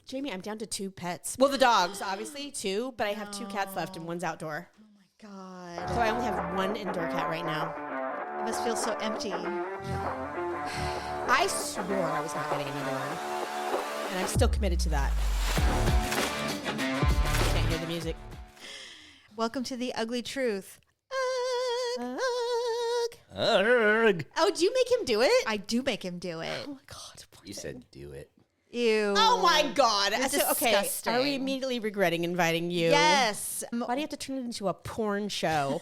Jamie, I'm down to 2 pets. Well, the dogs, obviously, 2, but I have 2 cats left and one's outdoor. Oh my God. So I only have 1 indoor cat right now. It must feel so empty. I swore I was not getting another one. And I'm still committed to that. I can't hear the music. Welcome to the ugly truth. Ugh. Ugh. Oh, do you make him do it? I do make him do it. Oh my God. You said do it. Ew. Oh my God. You're Okay, disgusting. are we immediately regretting inviting you? Yes. Why do you have to turn it into a porn show?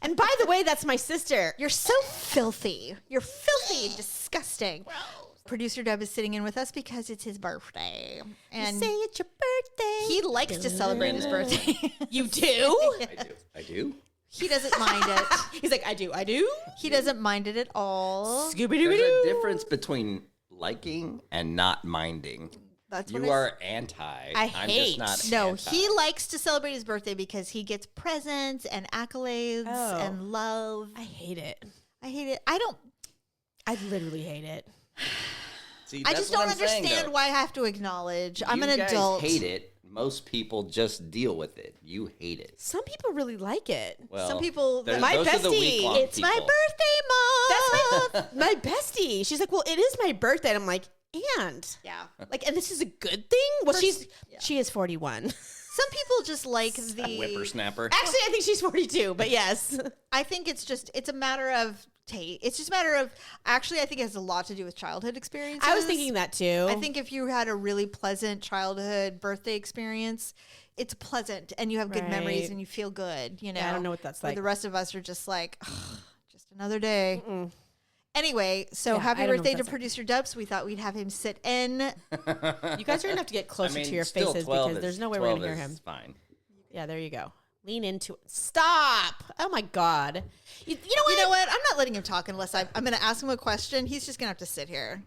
And by the way, that's my sister. You're so filthy. You're filthy and disgusting. Producer Deb is sitting in with us because it's his birthday. And you say it's your birthday. he likes to celebrate his birthday. You do? I do. He doesn't mind it. He's like, I do. He doesn't mind it at all. Scooby-Doo. There's a difference between liking and not minding. That's what You are anti. I'm hate. just not No, anti. he likes to celebrate his birthday because he gets presents and accolades Oh. and love. I hate it. I hate it. I literally hate it. See, I that's just what don't I'm saying, understand though. why I have to acknowledge. I'm You an guys adult. hate it. Most people just deal with it. You hate it. Some people really like it. Well, Some people- My those are the bestie, weak-long It's my people. birthday, Mom. That's my bestie. She's like, well, it is my birthday. And I'm like, and? Yeah. Like, and this is a good thing? Well, First- she is 41. Some people just like the Whippersnapper. Actually, I think she's 42, but yes. I think it's a matter of taste. It's just a matter of, actually, I think it has a lot to do with childhood experiences. I was thinking that too. I think if you had a really pleasant childhood birthday experience, it's pleasant and you have good memories Right. and you feel good, you know. Yeah, I don't know what that's Where like. the rest of us are just like, "Ugh, just another day. Mm-mm. Anyway, so Yeah, happy I don't know birthday what to that's like. producer Dubs. We thought we'd have him sit in. You guys are going to have to get closer to your still faces 12 because is- there's no way we're going 12 to hear him. is Fine. Yeah, there you go. Lean into it. Stop. Oh my God. You know what? You know what? I'm not letting him talk unless I'm going to ask him a question. He's just going to have to sit here.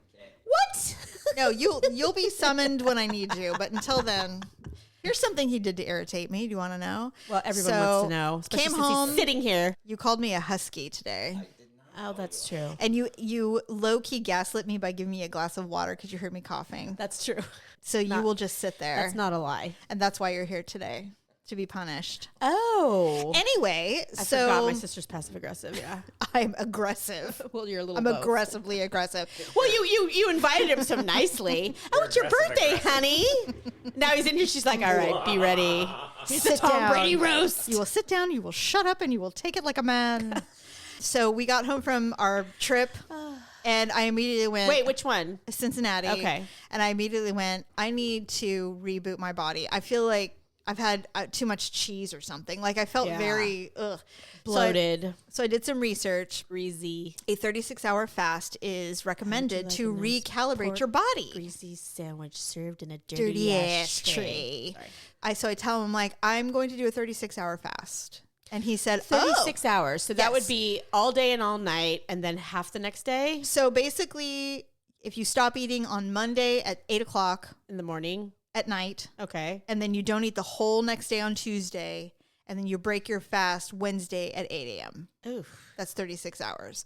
What? No, you'll be summoned when I need you. But until then, here's something he did to irritate me. Do you want to know? Well, everyone wants to know. Especially Came since home. he's sitting here. You called me a husky today. Oh, that's true. And you low-key gaslit me by giving me a glass of water because you heard me coughing. That's true. So you will just sit there. That's not a lie. And that's why you're here today, to be punished. Oh. Anyway, I so forgot my sister's passive aggressive. Yeah. I'm aggressive. Well, you're a little I'm both. aggressively aggressive. Well, you invited him so nicely. Oh, it's your birthday, honey. Now he's in here. She's like, all right, be ready. It's a Sit Tom down. Brady roast. You will sit down, you will shut up, and you will take it like a man. So we got home from our trip, and I immediately went... Wait, which one? Cincinnati. Okay. And I immediately went, I need to reboot my body. I feel like I've had too much cheese or something. Like I felt Yeah. very Bloated. So I did some research. Greasy. A 36-hour fast is recommended to like a nice recalibrate pork your body. Greasy sandwich served in a Dirty ass tray. Sorry. So I tell him, like, I'm going to do a 36-hour fast. And he said, 36 hours. So that Yes. would be all day and all night and then half the next day So basically, if you stop eating on Monday at 8 o'clock in the morning. at night, Okay. and then you don't eat the whole next day on Tuesday, and then you break your fast Wednesday at 8 a.m. Oof. That's 36 hours.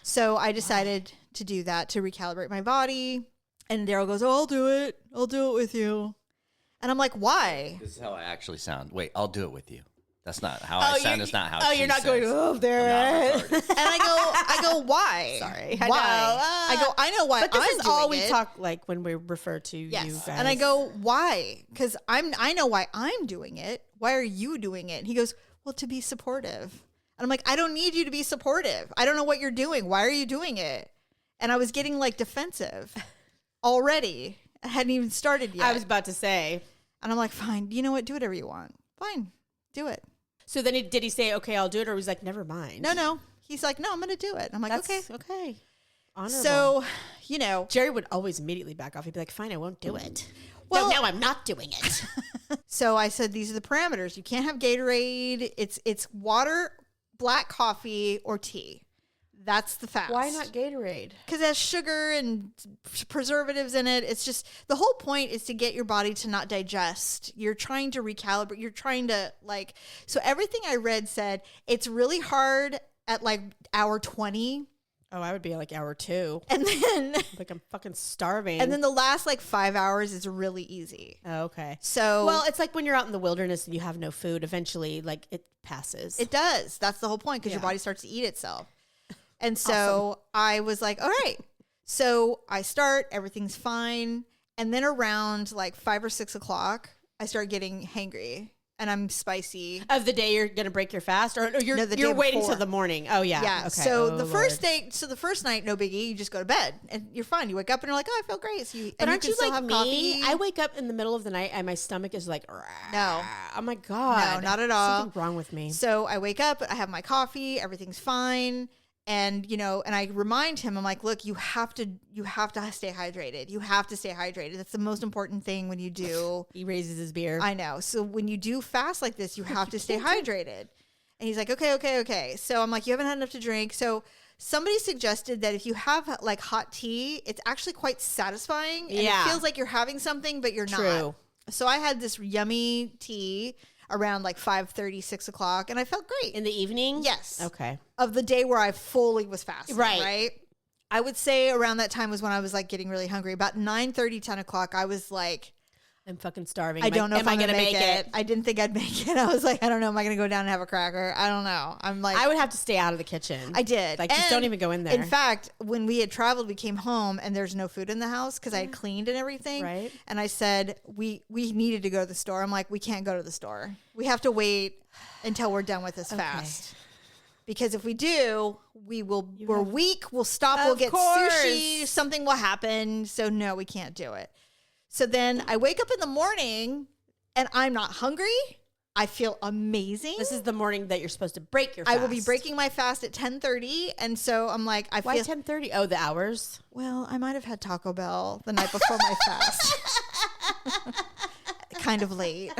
So I decided to do that to recalibrate my body. And Daryl goes, oh, I'll do it. I'll do it with you. And I'm like, why? This is how I actually sound. Wait, I'll do it with you. That's not how I sound. It's not how Oh, she you're not says. going, oh, there. I'm not retarded. And I go, why? Sorry. Why? I know. I know why But this I'm is all doing we it. talk like when we refer to Yes. you guys. And I go, why? Because I know why I'm doing it. Why are you doing it? And he goes, well, to be supportive. And I'm like, I don't need you to be supportive. I don't know what you're doing. Why are you doing it? And I was getting like defensive already. I hadn't even started yet. I was about to say. And I'm like, fine. You know what? Do whatever you want. Fine. Do it. So then did he say, okay, I'll do it? Or was he like, never mind? No. He's like, no, I'm going to do it. And I'm like, That's okay. okay. Honorable. So, you know, Jerry would always immediately back off. He'd be like, fine, I won't do it. Well- no, I'm not doing it. so I said, these are the parameters. You can't have Gatorade. It's water, black coffee, or tea. That's the fast. Why not Gatorade? Because it has sugar and preservatives in it. It's just, the whole point is to get your body to not digest. You're trying to recalibrate. You're trying to so everything I read said it's really hard at like hour 20 Oh, I would be like hour 2. And then Like I'm fucking starving. and then the last like 5 hours is really easy. Oh, okay. So Well, it's like when you're out in the wilderness and you have no food, eventually like it passes. it does. That's the whole point because your Yeah. body starts to eat itself. And so I was like, all right. So I start, everything's fine. And then around like 5 or 6 o'clock, I start getting hangry and I'm spicy. Of the day you're gonna break your fast, or you're No, the you're day waiting before. till the morning. Oh yeah. Yeah. Okay. So Oh, the first Lord. day, the first night, no biggie. You just go to bed and you're fine. You wake up and you're like, oh, I feel great. So you, But and aren't you you can still like have me? coffee. I wake up in the middle of the night and my stomach is like, No. Oh my god. No, not at all. Something wrong with me. So I wake up, I have my coffee, everything's fine. And, and I remind him, I'm like, look, you have to stay hydrated. You have to stay hydrated. That's the most important thing when you do. He raises his beer. I know. So when you do fast like this, you have to stay hydrated. And he's like, okay. So I'm like, you haven't had enough to drink. So somebody suggested that if you have like hot tea, it's actually quite satisfying. And Yeah. it feels like you're having something, but you're True. not. So I had this yummy tea around like 5:30, 6 o'clock, and I felt great. In the evening? Yes. Okay. Of the day where I fully was fasting. Right. Right. I would say around that time was when I was like getting really hungry. About 9:30, 10 o'clock, I was like, I'm fucking starving. I don't know if I'm gonna make it. I didn't think I'd make it. I was like, I don't know. Am I going to go down and have a cracker? I don't know. I'm like, I would have to stay out of the kitchen. I did. Like, just And don't even go in there. In fact, when we had traveled, we came home and there's no food in the house because I had cleaned and everything. Right. And I said, we needed to go to the store. I'm like, we can't go to the store. We have to wait until we're done with this fast. Because if we do, we're weak. We'll stop. We'll Of get course. sushi. Something will happen. So no, we can't do it. So then I wake up in the morning and I'm not hungry. I feel amazing. This is the morning that you're supposed to break your fast. I will be breaking my fast at 10:30, and so I'm like, I Why feel 10:30? Oh, the hours? well. I might have had Taco Bell the night before my fast, kind of late.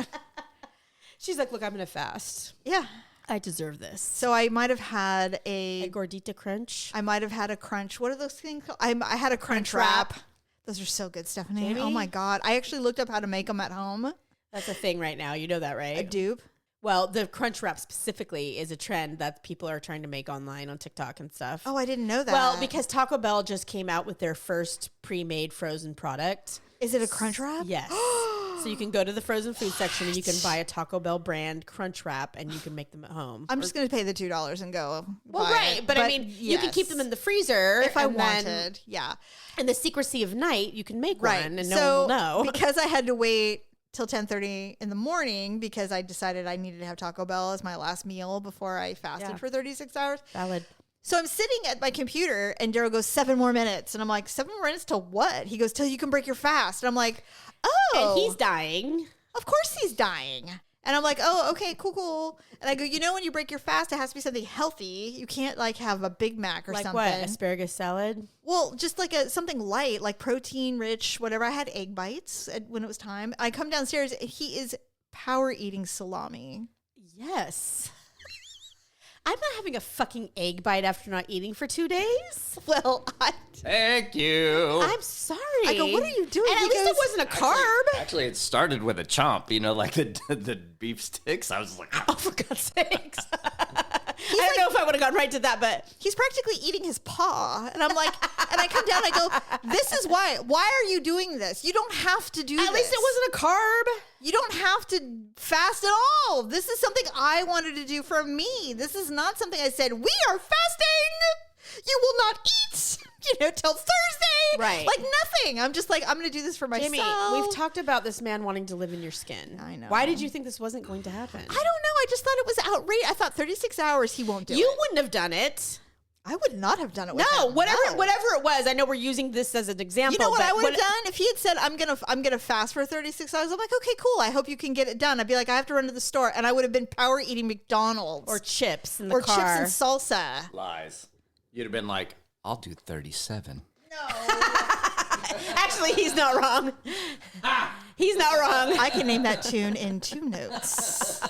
She's like, look, I'm going to fast. Yeah, I deserve this. so I might have had A gordita crunch. I might have had a crunch. What are those things called? I had a crunch wrap. Those are so good, Stephanie. Jamie? Oh my god! I actually looked up how to make them at home. That's a thing right now. You know that, right? A dupe. Well, the crunch wrap specifically is a trend that people are trying to make online on TikTok and stuff. Oh, I didn't know that. Well, because Taco Bell just came out with their first pre-made frozen product. is it a crunch wrap? Yes. So you can go to the frozen food section and you can buy a Taco Bell brand crunch wrap and you can make them at home. I'm just going to pay the $2 and go. Well, buy right. it. But I mean, you can keep yes. them in the freezer if I and then wanted. Yeah. in the secrecy of night, you can make Right. one and no so one will know. because I had to wait till 10:30 in the morning because I decided I needed to have Taco Bell as my last meal before I fasted Yeah. for 36 hours. Valid. So I'm sitting at my computer and Daryl goes 7 more minutes. And I'm like, 7 more minutes to what? He goes, till you can break your fast. And I'm like, oh. And he's dying. Of course he's dying. And I'm like, oh, okay, cool. And I go, when you break your fast, it has to be something healthy. You can't like have a Big Mac or Like something. what? Asparagus salad? Well, just like something light, like protein rich, whatever. I had egg bites when it was time. I come downstairs and he is power eating salami. Yes. I'm not having a fucking egg bite after not eating for 2 days. Well, Thank you. I'm sorry. I go, what are you doing? And at He least it goes- wasn't a carb. Actually, it started with a chomp. Like the beef sticks. I was like, Oh, for God's sakes. I don't know if I would have gone right to that, but he's practically eating his paw. And I'm like, and I come down and I go, this is why. Why are you doing this? You don't have to do this. at least it wasn't a carb. You don't have to fast at all. This is something I wanted to do for me. This is not something I said, we are fasting. You will not eat, till Thursday. Right. Like nothing. I'm just like, I'm going to do this for myself. Jamie, we've talked about this man wanting to live in your skin. I know. Why did you think this wasn't going to happen? I don't know. I just thought it was outrageous. I thought 36 hours he won't do You it. wouldn't have done it. I would not have done it with No, him. whatever No. it was. I know we're using this as an example. You know what but I would have done if he had said I'm gonna fast for 36 hours. I'm like, okay, cool. I hope you can get it done. I'd be like, I have to run to the store, and I would have been power eating McDonald's or chips in the or car. chips and salsa. lies. You'd have been like, I'll do 37. Actually, he's not wrong. He's not wrong. I can name that tune in 2 notes.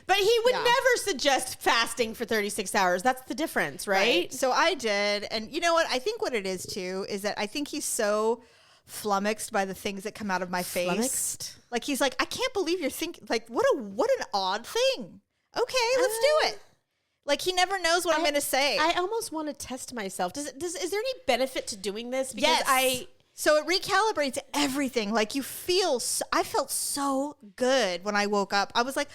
But he would Yeah. never suggest fasting for 36 hours. That's the difference, right? So I did, and you know what? I think what it is too is that I think he's so flummoxed by the things that come out of my face. Flummoxed? Like he's like, I can't believe you're thinking. Like what an odd thing. Okay, let's do it. Like, he never knows what I'm going to say. I almost want to test myself. Is there any benefit to doing this? Because Yes. So it recalibrates everything. Like, I felt so good when I woke up. I was like,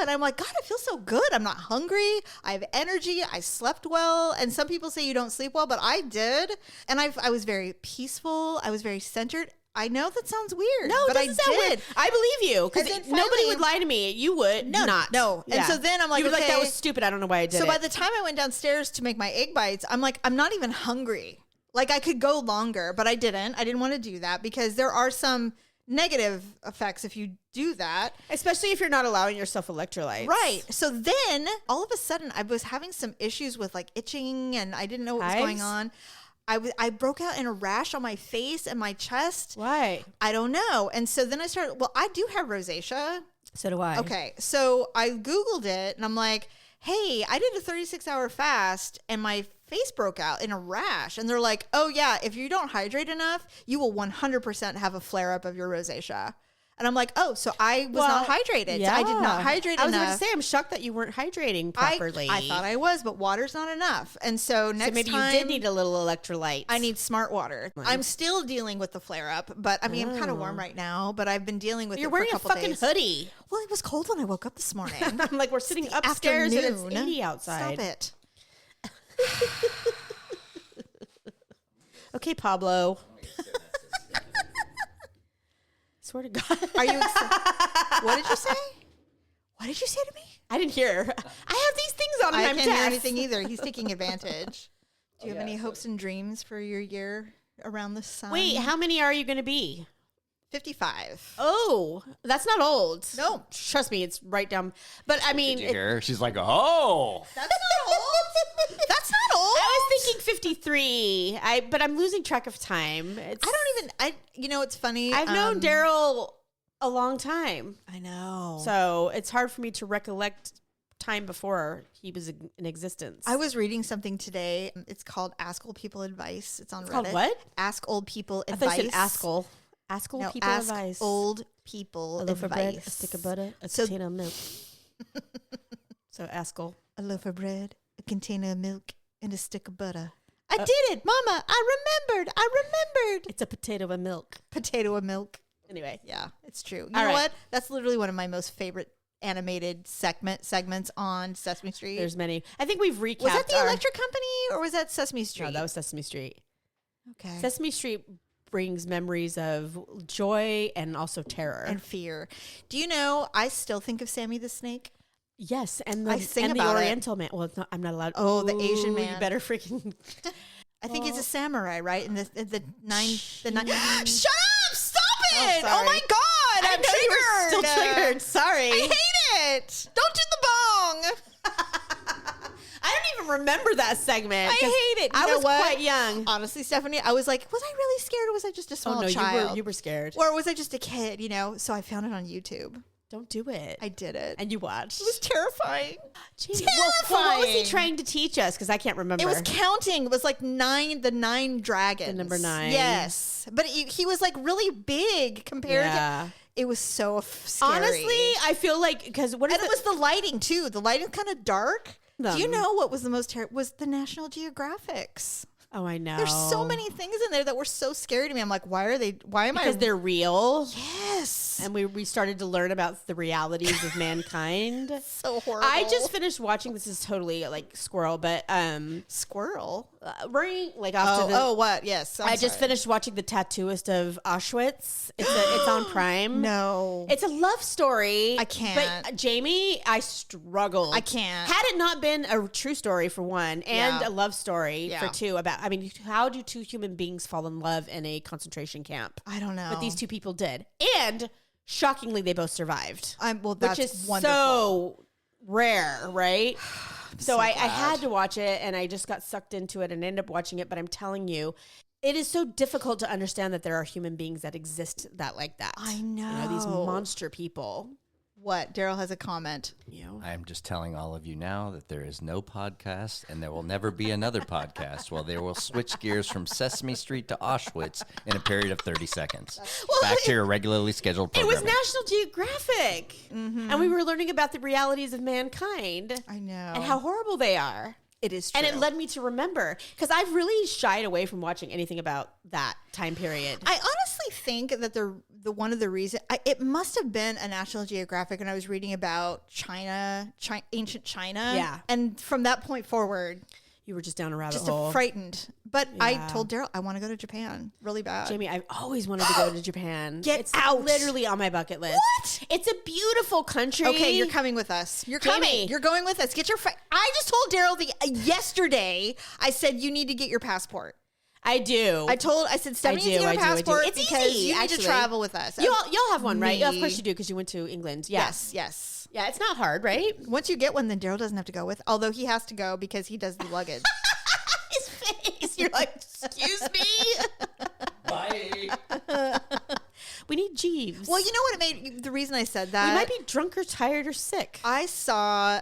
and I'm like, God, I feel so good. I'm not hungry. I have energy. I slept well. And some people say you don't sleep well, but I did. And I was very peaceful. I was very centered. I know that sounds weird. No, but it doesn't sound weird. I believe you, because And then nobody finally- would lie to me. You would not. No. And so then I'm like, you were like, that okay. was stupid. I don't know why I did So it. by the time I went downstairs to make my egg bites, I'm like, I'm not even hungry. Like, I could go longer, but I didn't. I didn't want to do that because there are some negative effects if you do that. Especially if you're not allowing yourself electrolytes. Right. So then all of a sudden I was having some issues with like itching and I didn't know what was going on. I broke out in a rash on my face and my chest. Why? I don't know. And so then I started, I do have rosacea. So do I. Okay. So I Googled it and I'm like, hey, I did a 36-hour fast and my face broke out in a rash. And they're like, oh yeah, if you don't hydrate enough, you will 100% have a flare up of your rosacea. And I'm like, oh, so I was not hydrated. Yeah. So I did not hydrate enough. I was going to say, I'm shocked that you weren't hydrating properly. I thought I was, but water's not enough. And so next maybe time, you did need a little electrolyte. I need smart water. I'm still dealing with the flare up, but I mean, I'm kind of warm right now, but I've been dealing with You're it wearing for a couple fucking days. hoodie. Well, it was cold when I woke up this morning. I'm like, we're sitting upstairs and it's Afternoon. 80 outside. Stop it. Okay, Pablo. Swear to God. Are you excited? What did you say? What did you say to me? I didn't hear. I have these things on and I I'm can't deaf. hear anything either. He's taking advantage. Do you have any hopes and dreams for your year around the sun? Wait, how many are you going to be? 55. Oh, that's not old. No. Trust me, it's right down. But I mean, Did you hear her? She's like, oh. That's not old. That's not old. I was thinking 53. But I'm losing track of time. It's funny. I've known Daryl a long time. I know. So it's hard for me to recollect time before he was in existence. I was reading something today. It's called Ask Old People Advice. It's on Reddit. Called what? Ask Old People I Advice. thought you said Askell. Ask old people Ask advice. Old People A loaf of Advice. bread, a stick of butter, a So- container of milk. So Askell. A loaf of bread, a container of milk, and a stick of butter. I did it, Mama. I remembered. It's a potato and milk. Potato and milk. Anyway. Yeah, it's true. You All know right. what? That's literally one of my most favorite animated segments on Sesame Street. There's many. I think we've recapped. Was that the electric company or was that Sesame Street? No, that was Sesame Street. okay. Sesame Street brings memories of joy and also terror. And fear. Do you know? I still think of Sammy the Snake. yes, and I the sing and the about it. Oriental man. Well, it's not, I'm not allowed. Oh, the Asian Ooh, man. You better freaking. I think he's a samurai, right? And the nine. Shut up! Stop Oh, it! sorry. my God! I I'm know you were triggered. still triggered. Sorry. I hate it. Don't do the bong. I don't even remember that segment. I 'cause hate it. You I know was what? quite young. Honestly, Stephanie, I was like, was I really scared or was I just a small Oh no, child? you were scared. Or was I just a kid, So I found it on YouTube. Don't do it. I did it. And you watched. It was terrifying. Jeez. Well, what was he terrifying. trying to teach us? Because I can't remember. It was counting. It was like the 9 dragons. The number 9. Yes. But he was like really big compared to. It was so scary. Honestly, I feel like because what is And it was the lighting too. The lighting's kind of dark. Do you Them. know what was the most terrible? Was the National Geographics. Oh, I know. There's so many things in there that were so scary to me. I'm like, why am because I? they're real. Yes. And we started to learn about the realities of mankind. So horrible. I just finished watching. This is totally like squirrel, but Squirrel. bring like after Oh, what? Yes. I just finished watching The Tattooist of Auschwitz. It's on Prime. No. It's a love story. I can't. But Jamie, I struggled. I can't. Had it not been a true story for one, and Yeah. a love story Yeah. for two about, how do two human beings fall in love in a concentration camp? I don't know. But these two people did. And shockingly, they both survived. That's which is wonderful. so rare, right? So I glad. had to watch it, and I just got sucked into it and ended up watching it. But I'm telling you, it is so difficult to understand that there are human beings that exist like that. I these know. monster people. What? Daryl has a comment. I am just telling all of you now that there is no podcast and there will never be another podcast. Well, they will switch gears from Sesame Street to Auschwitz in a period of 30 seconds. Back to your regularly scheduled It programming. was National Geographic. And we were learning about the realities of mankind. I know. And how horrible they are. It is true. And it led me to remember, because I've really shied away from watching anything about that time period. I honestly think that the one of the reasons it must have been a National Geographic when I was reading about China, ancient China. Yeah. And from that point forward, You were just down a rabbit just hole. frightened. But I Yeah. told Daryl I want to go to Japan really bad. Jamie, I've always wanted to go to Japan. Get it's out. literally on my bucket list. What? It's a beautiful country. Okay, you're coming with us. You're Jamie. coming. You're going with us. Get your. I just told Daryl yesterday. I said you need to get your passport. I do. I said Stephanie needs to I get do, a I do. passport It's because easy, you need actually. to travel with us. You'll have one, right? Me. Of course you do, because you went to England. Yeah. Yes. Yeah, it's not hard, right? Once you get one, then Daryl doesn't have to go with. Although he has to go because he does the luggage. His face. You're like, excuse me? Bye. We need Jeeves. Well, you know what it made the reason I said that. we might be drunk or tired or sick. I saw,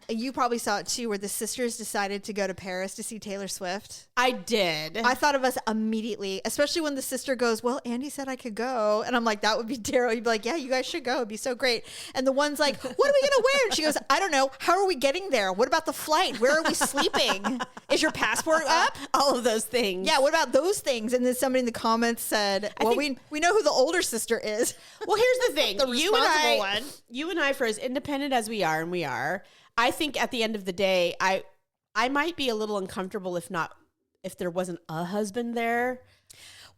you probably saw it too, where the sisters decided to go to Paris to see Taylor Swift. I did. I thought of us immediately, especially when the sister goes, well, Andy said I could go. And I'm like, that would be Daryl. You'd be like, yeah, you guys should go. It'd be so great. And the one's like, what are we going to wear? And she goes, I don't know. How are we getting there? What about the flight? Where are we sleeping? Is your passport up? All of those things. Yeah, what about those things? And then somebody in the comments said, well, we know who the older sister is. Well, here's the thing. The responsible one. You and I, for as independent as we are, and we are, I think at the end of the day, I might be a little uncomfortable if there wasn't a husband there.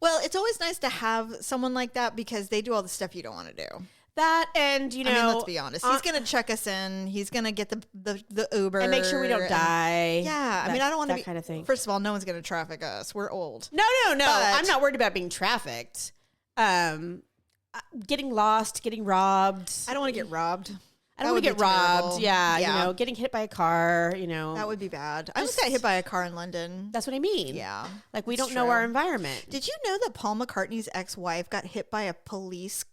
Well, it's always nice to have someone like that because they do all the stuff you don't want to do. That, and you know, I mean, let's be honest. He's going to check us in. He's going to get the Uber and make sure we don't and- die. Yeah, I mean, I don't want to that be kind of thing. First of all, no one's going to traffic us. We're old. No. But- I'm not worried about being trafficked. Getting lost, getting robbed. I don't want to get robbed. I don't want to get robbed. Yeah, Yeah. you know, getting hit by a car. You know, That would be bad. I just got hit by a car in London. that's what I mean. Yeah. like we It's don't know true. our environment. Did you know that Paul McCartney's ex-wife got hit by a police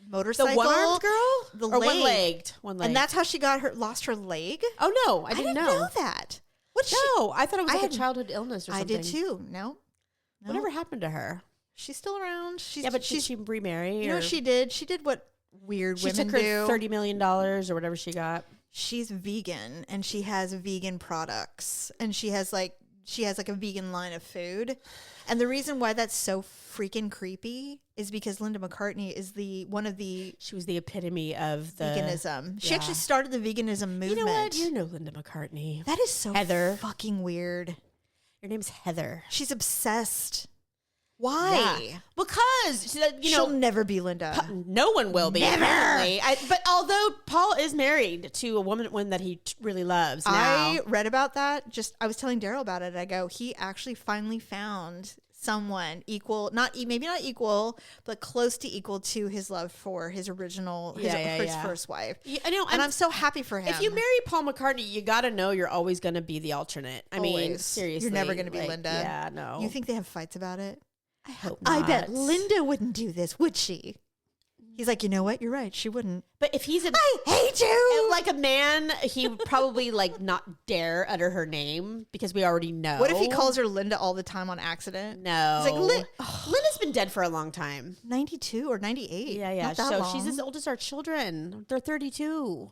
motorcycle? The one-armed girl, The or leg. one-legged, one leg, And that's how she lost her leg? Oh no, I didn't know. that. What No, I thought it was I like had- a childhood illness or I something. did too. No. Whatever happened to her? She's still around. She's Yeah, but did she remarry? You know or what she did? She did what weird she women took her do. $30 million or whatever she got. She's vegan and she has vegan products and she has like a vegan line of food. And the reason why that's so freaking creepy is because Linda McCartney is She was the epitome of the veganism. She yeah. actually started the veganism movement. You know what? You know Linda McCartney. That is so Heather. fucking weird. Your name's Heather. She's obsessed. Why? Yeah. Because you She'll know never be Linda. no one will be. Never. Apparently. But although Paul is married to a one that he really loves now. I read about that. I was telling Daryl about it. I go, he actually finally found someone equal, maybe not equal, but close to equal to his love for his original, his first wife. Yeah, I know, And I'm so happy for him. If you marry Paul McCartney, you got to know you're always going to be the alternate. I mean, Always. seriously. You're never going to be like, Linda. Yeah, no. You think they have fights about it? I hope not. I bet Linda wouldn't do this, would she? He's like, you know what? You're right. She wouldn't. But if he's I hate you. like a man, he would probably like not dare utter her name because we already know. What if he calls her Linda all the time on accident? No. He's like, Linda's been dead for a long time. 92 or 98. Yeah. Not that So long. she's as old as our children. They're 32.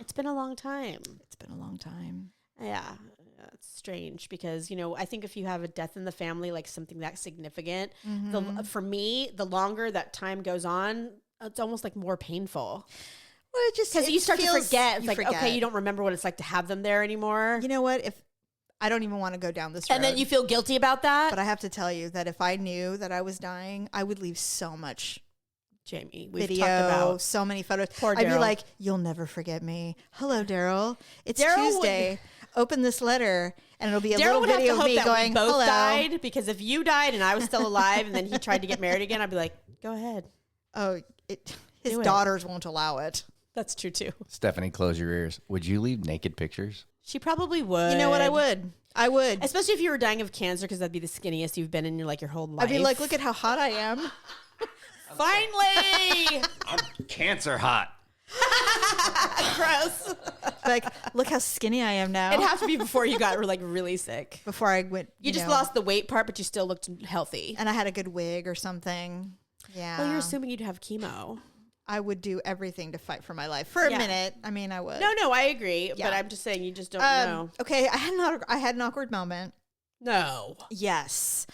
It's been a long time. It's been a long time. Yeah. It's strange because, you know, I think if you have a death in the family, like something that significant, for me, the longer that time goes on, it's almost like more painful. Well, it just Because you start to forget. It's you like, okay, you don't remember what it's like to have them there anymore. You know what? If I don't even want to go down this road. And then you feel guilty about that. But I have to tell you that if I knew that I was dying, I would leave so much Jamie, we've video, talked about so many photos. Poor I'd be Daryl. like, "You'll never forget me." Hello, Daryl. It's Daryl Tuesday. Open this letter, and it'll be a Daryl little would have video to of hope me that going, we both "Hello." died, because if you died and I was still alive and then he tried to get married again, I'd be like, go ahead. Oh, his Do it. daughters won't allow it. That's true too. Stephanie, close your ears. Would you leave naked pictures? She probably would. You know what? I would. I would. Especially if you were dying of cancer, because that'd be the skinniest you've been in your whole life. I'd be like, "Look at how hot I am." finally. I'm cancer hot. Gross. Like, look how skinny I am now. It'd have to be before you got like really sick. Before I went, You just lost the weight part, but you still looked healthy. and I had a good wig or something. Yeah. Well, you're assuming you'd have chemo. I would do everything to fight for my life for a minute. I mean, I would. No, I agree. Yeah. But I'm just saying you just don't know. Okay, I had an awkward moment. No. Yes.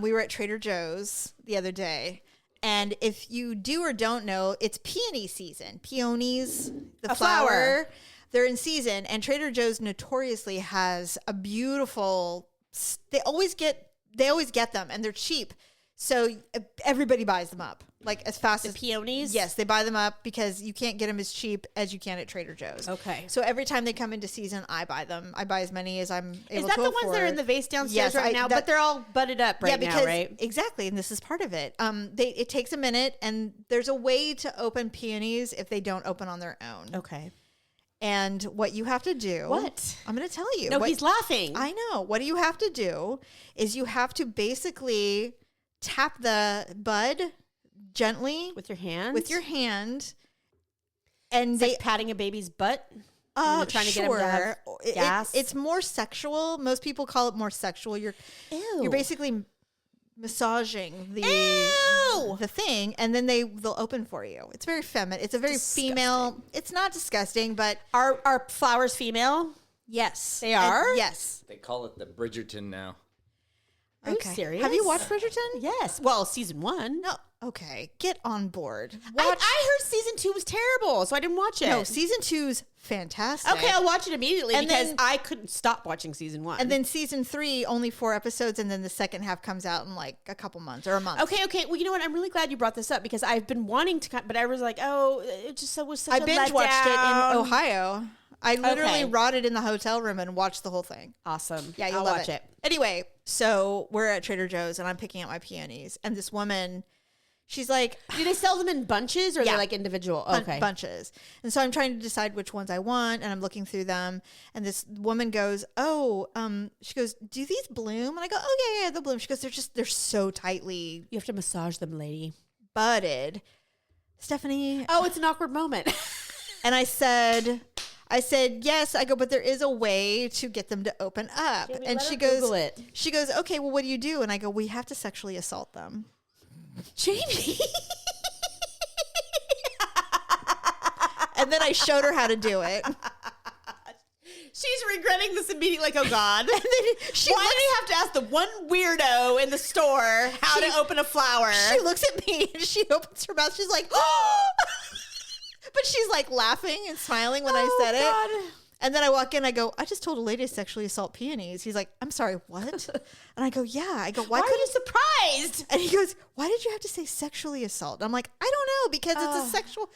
We were at Trader Joe's the other day. And if you do or don't know, it's peony season. Peonies, the flower. They're in season. And Trader Joe's notoriously has a beautiful, they always get them and they're cheap. So everybody buys them up like as fast as peonies. Yes, they buy them up because you can't get them as cheap as you can at Trader Joe's. Okay. So every time they come into season, I buy them. I buy as many as I'm able to afford. Is that the ones that are in the vase downstairs right now? But they're all butted up now, right? Exactly, and this is part of it. It takes a minute, and there's a way to open peonies if they don't open on their own. Okay. And what you have to do... What? I'm going to tell you. No, he's laughing. I know. What you have to do is you have to basically tap the bud gently with your hand. And it's like patting a baby's butt. Trying to get him to have gas. It's more sexual. Most people call it more sexual. You're basically massaging the thing, and then they'll open for you. It's very feminine. It's a very female. It's not disgusting, but are flowers female? Yes, they are. Yes, They call it the Bridgerton now. Are you serious? Have you watched Bridgerton? Yes. Well, season 1. No. Okay, get on board. I heard season 2 was terrible, so I didn't watch it. No, season 2's fantastic. Okay, I'll watch it immediately because then, I couldn't stop watching season 1. And then season 3, only 4 episodes, and then the second half comes out in like a couple months or a month. Okay. Well, you know what? I'm really glad you brought this up because I've been wanting to, but I was like, it just was such a letdown. I binge watched it in Ohio. I literally rotted in the hotel room and watched the whole thing. Awesome. Yeah, you'll watch it. Anyway, so we're at Trader Joe's and I'm picking up my peonies. And this woman, she's like... Do they sell them in bunches or they're like individual? Okay. Bunches. And so I'm trying to decide which ones I want and I'm looking through them. And this woman goes, she goes, do these bloom? And I go, oh, yeah, they'll bloom. She goes, they're so tightly... You have to massage them, lady. Budded. Stephanie... Oh, it's an awkward moment. And I said, yes. I go, but there is a way to get them to open up. Jamie, and she goes, okay, well, what do you do? And I go, we have to sexually assault them. Jamie. And then I showed her how to do it. She's regretting this immediately, like, oh, God. And then Why do you have to ask the one weirdo in the store how to open a flower? She looks at me and she opens her mouth. She's like, oh! But she's like laughing and smiling when I said it. And then I walk in, I go, I just told a lady to sexually assault peonies. He's like, I'm sorry, what? And I go, yeah. I go, why are you surprised? And he goes, why did you have to say sexually assault? I'm like, I don't know, because it's a sexual...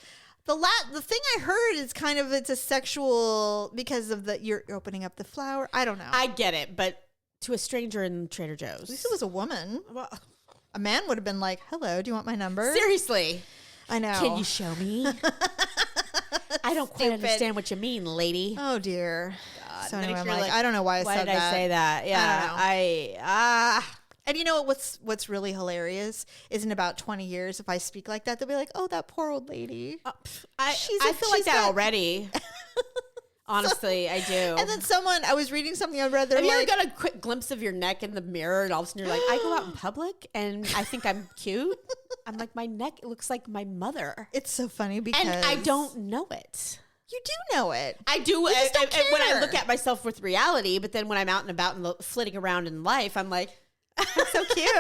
The thing I heard is kind of, it's a sexual, because of you're opening up the flower. I don't know. I get it, but to a stranger in Trader Joe's. At least it was a woman. Well, a man would have been like, hello, do you want my number? Seriously. I know. Can you show me? I don't quite understand what you mean, lady. Oh, dear. God. So anyway, I'm like, I don't know why I said that. Why did I say that? Yeah. And you know what's really hilarious is in about 20 years, if I speak like that, they'll be like, oh, that poor old lady. I feel like that already. Honestly, I do. And then I was reading something I read. Have you ever got a quick glimpse of your neck in the mirror and all of a sudden you're like, I go out in public and I think I'm cute? I'm like, my neck, it looks like my mother. It's so funny because... And I don't know it. You do know it. I do. When I look at myself with reality, but then when I'm out and about and flitting around in life, I'm like, I'm so cute.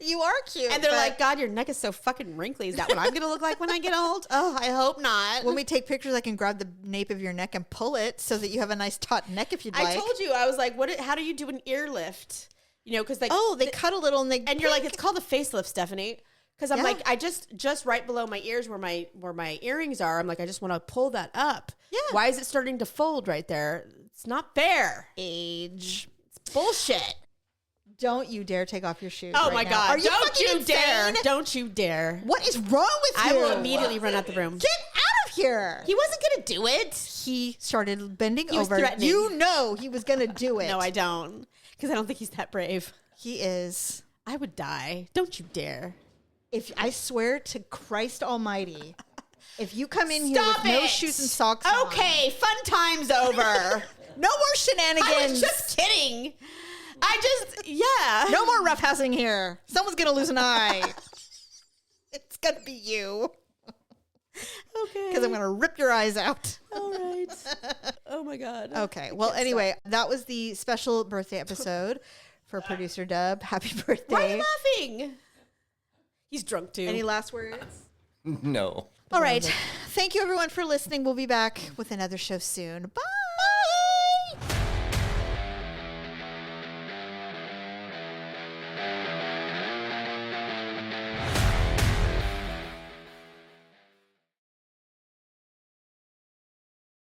You are cute. And they're like, God, your neck is so fucking wrinkly. Is that what I'm going to look like when I get old? Oh, I hope not. When we take pictures, I can grab the nape of your neck and pull it so that you have a nice taut neck if you'd like. I told you. I was like, how do you do an ear lift? You know, because like... Oh, they cut a little and you're like, it's called a facelift, Stephanie. Because I'm like, I just right below my ears where my earrings are, I'm like, I just want to pull that up. Yeah. Why is it starting to fold right there? It's not fair. Age. It's bullshit. Don't you dare take off your shoes. Oh my God. Are you Don't you insane? dare. Don't you dare. What is wrong with you? I will immediately run out the room. Get out of here. He wasn't going to do it. He started bending over. Threatening. You know he was going to do it. No, I don't. Because I don't think he's that brave. He is. I would die. Don't you dare. If I swear to Christ Almighty, If you come in here with no shoes and socks Okay, fun time's over. no more shenanigans. I was just kidding. No more roughhousing here. Someone's going to lose an eye. It's going to be you. Okay. Because I'm going to rip your eyes out. All right. Oh, my God. Okay. Well, anyway, that was the special birthday episode for Producer Dub. Happy birthday. Why are you laughing? He's drunk, too. Any last words? No. All right. Thank you, everyone, for listening. We'll be back with another show soon. Bye.